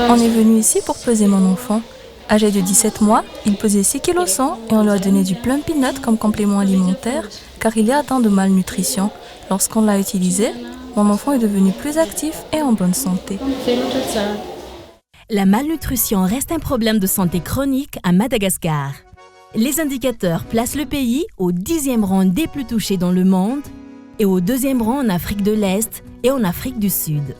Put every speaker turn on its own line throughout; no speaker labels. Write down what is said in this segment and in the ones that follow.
On est venu ici pour peser mon enfant. Âgé de 17 mois, il pesait 6,1 kg et on lui a donné du Plum Peanut comme complément alimentaire car il est atteint de malnutrition. Lorsqu'on l'a utilisé, mon enfant est devenu plus actif et en bonne santé.
La malnutrition reste un problème de santé chronique à Madagascar. Les indicateurs placent le pays au 10e rang des plus touchés dans le monde et au 2e rang en Afrique de l'Est et en Afrique du Sud.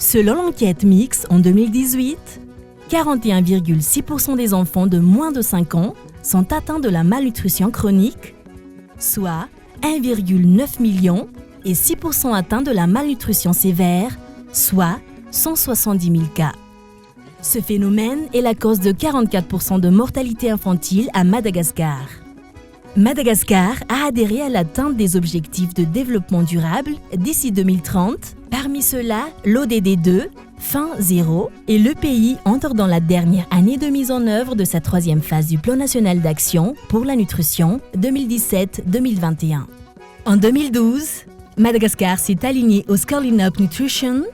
Selon l'enquête Mix en 2018, 41,6% des enfants de moins de 5 ans sont atteints de la malnutrition chronique, soit 1,9 million et 6% atteints de la malnutrition sévère, soit 170 000 cas. Ce phénomène est la cause de 44% de mortalité infantile à Madagascar. Madagascar a adhéré à l'atteinte des objectifs de développement durable d'ici 2030. Parmi ceux-là, l'ODD 2, fin 0, et le pays entre dans la dernière année de mise en œuvre de sa 3e phase du Plan national d'action pour la nutrition 2017-2021. En 2012, Madagascar s'est aligné au Scaling Up Nutrition,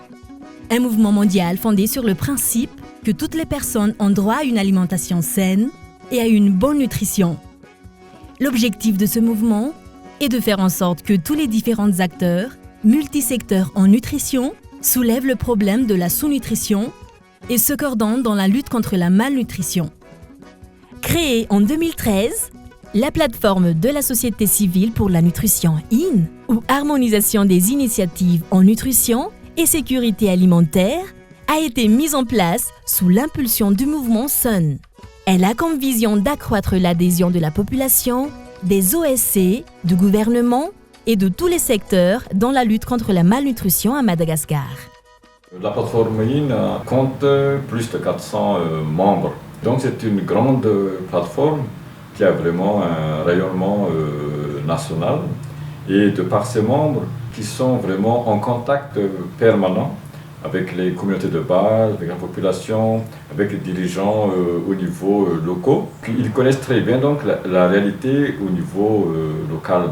un mouvement mondial fondé sur le principe que toutes les personnes ont droit à une alimentation saine et à une bonne nutrition. L'objectif de ce mouvement est de faire en sorte que tous les différents acteurs, multisecteurs en nutrition, soulèvent le problème de la sous-nutrition et se coordonnent dans la lutte contre la malnutrition. Créée en 2013, la plateforme de la société civile pour la nutrition IN, ou Harmonisation des initiatives en nutrition et sécurité alimentaire, a été mise en place sous l'impulsion du mouvement SUN. Elle a comme vision d'accroître l'adhésion de la population, des OSC, du gouvernement et de tous les secteurs dans la lutte contre la malnutrition à Madagascar.
La plateforme IN compte plus de 400 membres. Donc c'est une grande plateforme qui a vraiment un rayonnement national et de par ses membres qui sont vraiment en contact permanent avec les communautés de base, avec la population, avec les dirigeants au niveau locaux. Ils connaissent très bien donc la réalité au niveau local.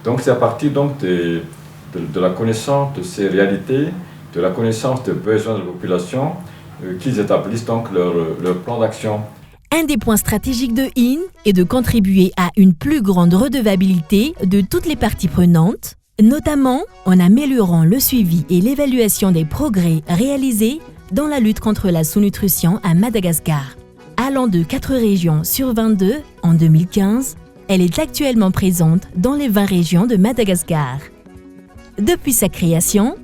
Donc c'est à partir donc de la connaissance de ces réalités, de la connaissance des besoins de la population qu'ils établissent donc leur plan d'action.
Un des points stratégiques de IN est de contribuer à une plus grande redevabilité de toutes les parties prenantes, notamment en améliorant le suivi et l'évaluation des progrès réalisés dans la lutte contre la sous-nutrition à Madagascar. Allant de 4 régions sur 22 en 2015, elle est actuellement présente dans les 20 régions de Madagascar. Depuis sa création,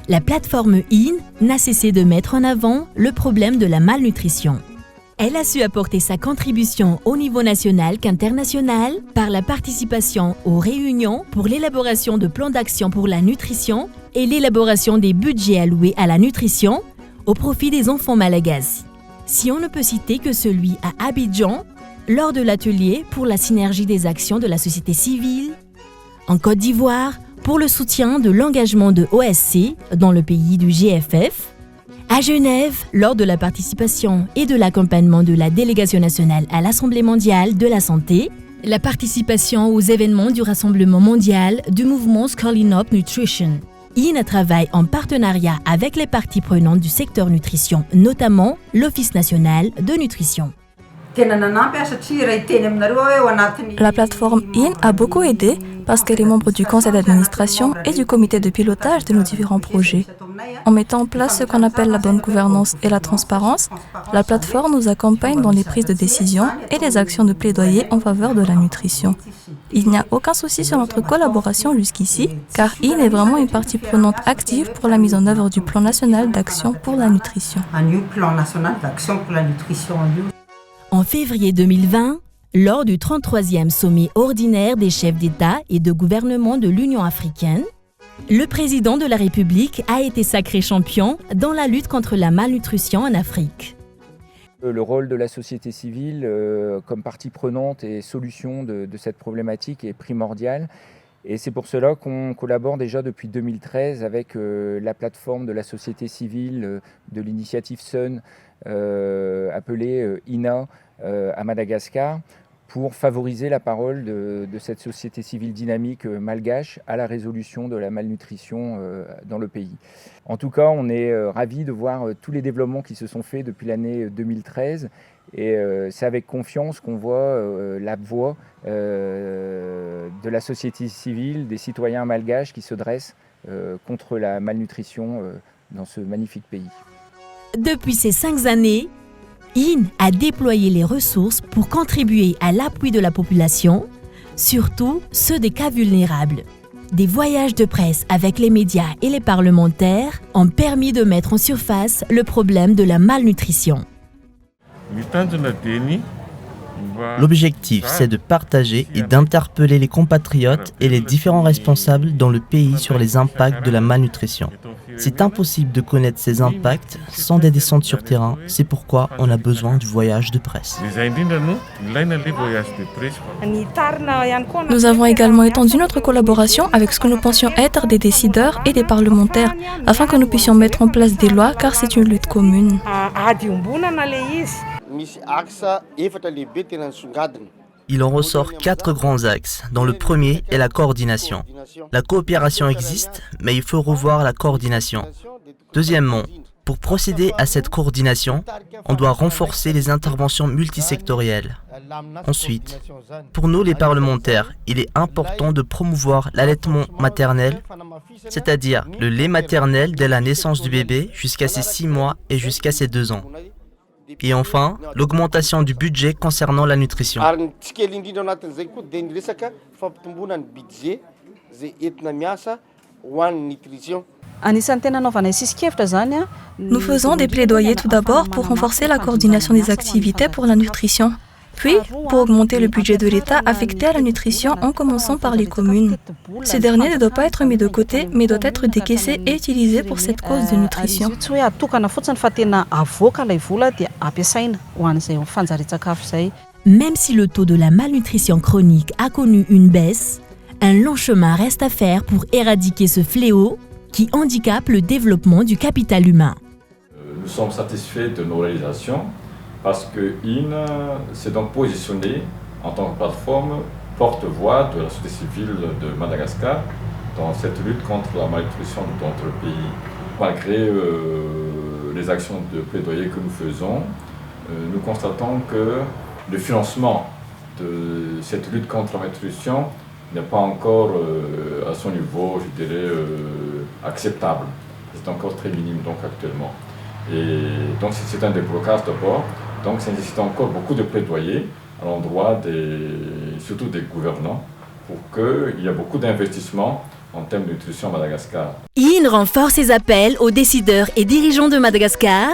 la plateforme IN n'a cessé de mettre en avant le problème de la malnutrition. Elle a su apporter sa contribution au niveau national qu'international par la participation aux réunions pour l'élaboration de plans d'action pour la nutrition et l'élaboration des budgets alloués à la nutrition au profit des enfants malagasy. Si on ne peut citer que celui à Abidjan, lors de l'atelier pour la synergie des actions de la société civile, en Côte d'Ivoire pour le soutien de l'engagement de OSC dans le pays du GFF, à Genève, lors de la participation et de l'accompagnement de la délégation nationale à l'Assemblée mondiale de la santé, la participation aux événements du Rassemblement mondial du mouvement Scaling Up Nutrition. IN travaille en partenariat avec les parties prenantes du secteur nutrition, notamment l'Office national de nutrition.
La plateforme IN a beaucoup aidé parce qu'elle est membre du conseil d'administration et du comité de pilotage de nos différents projets. En mettant en place ce qu'on appelle la bonne gouvernance et la transparence, la plateforme nous accompagne dans les prises de décision et les actions de plaidoyer en faveur de la nutrition. Il n'y a aucun souci sur notre collaboration jusqu'ici, car IN est vraiment une partie prenante active pour la mise en œuvre du plan national d'action pour la nutrition.
En février 2020, lors du 33e sommet ordinaire des chefs d'État et de gouvernement de l'Union africaine, le président de la République a été sacré champion dans la lutte contre la malnutrition en Afrique.
Le rôle de la société civile comme partie prenante et solution de cette problématique est primordial. Et c'est pour cela qu'on collabore déjà depuis 2013 avec la plateforme de la société civile de l'initiative SUN appelée INA à Madagascar pour favoriser la parole de cette société civile dynamique malgache à la résolution de la malnutrition dans le pays. En tout cas, on est ravis de voir tous les développements qui se sont faits depuis l'année 2013 et c'est avec confiance qu'on voit la voix de la société civile, des citoyens malgaches qui se dressent contre la malnutrition dans ce magnifique pays.
Depuis ces 5 années, IN a déployé les ressources pour contribuer à l'appui de la population, surtout ceux des cas vulnérables. Des voyages de presse avec les médias et les parlementaires ont permis de mettre en surface le problème de la malnutrition.
L'objectif, c'est de partager et d'interpeller les compatriotes et les différents responsables dans le pays sur les impacts de la malnutrition. C'est impossible de connaître ces impacts sans des descentes sur terrain, c'est pourquoi on a besoin du voyage de presse.
Nous avons également étendu notre collaboration avec ce que nous pensions être des décideurs et des parlementaires, afin que nous puissions mettre en place des lois, car c'est une lutte commune.
Il en ressort 4 grands axes, dont le premier est la coordination. La coopération existe, mais il faut revoir la coordination. Deuxièmement, pour procéder à cette coordination, on doit renforcer les interventions multisectorielles. Ensuite, pour nous les parlementaires, il est important de promouvoir l'allaitement maternel, c'est-à-dire le lait maternel dès la naissance du bébé jusqu'à ses 6 mois et jusqu'à ses 2 ans. Et enfin, l'augmentation du budget concernant la nutrition.
Nous faisons des plaidoyers tout d'abord pour renforcer la coordination des activités pour la nutrition. Puis, pour augmenter le budget de l'État affecté à la nutrition en commençant par les communes. Ce dernier ne doit pas être mis de côté, mais doit être décaissé et utilisé pour cette cause de nutrition.
Même si le taux de la malnutrition chronique a connu une baisse, un long chemin reste à faire pour éradiquer ce fléau qui handicape le développement du capital humain.
Nous sommes satisfaits de nos réalisations parce que IN s'est donc positionné en tant que plateforme porte-voix de la société civile de Madagascar dans cette lutte contre la malnutrition dans notre pays. Malgré les actions de plaidoyer que nous faisons, nous constatons que le financement de cette lutte contre la malnutrition n'est pas encore à son niveau, je dirais, acceptable. C'est encore très minime donc actuellement. Et donc c'est un déblocage d'abord. Donc ça nécessite encore beaucoup de plaidoyer à l'endroit surtout des gouvernants pour qu'il y ait beaucoup d'investissements en termes de nutrition à Madagascar.
IN renforce ses appels aux décideurs et dirigeants de Madagascar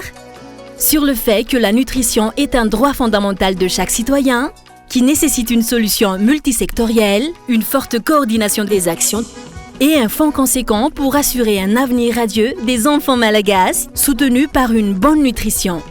sur le fait que la nutrition est un droit fondamental de chaque citoyen qui nécessite une solution multisectorielle, une forte coordination des actions et un fonds conséquent pour assurer un avenir radieux des enfants malagasy soutenus par une bonne nutrition.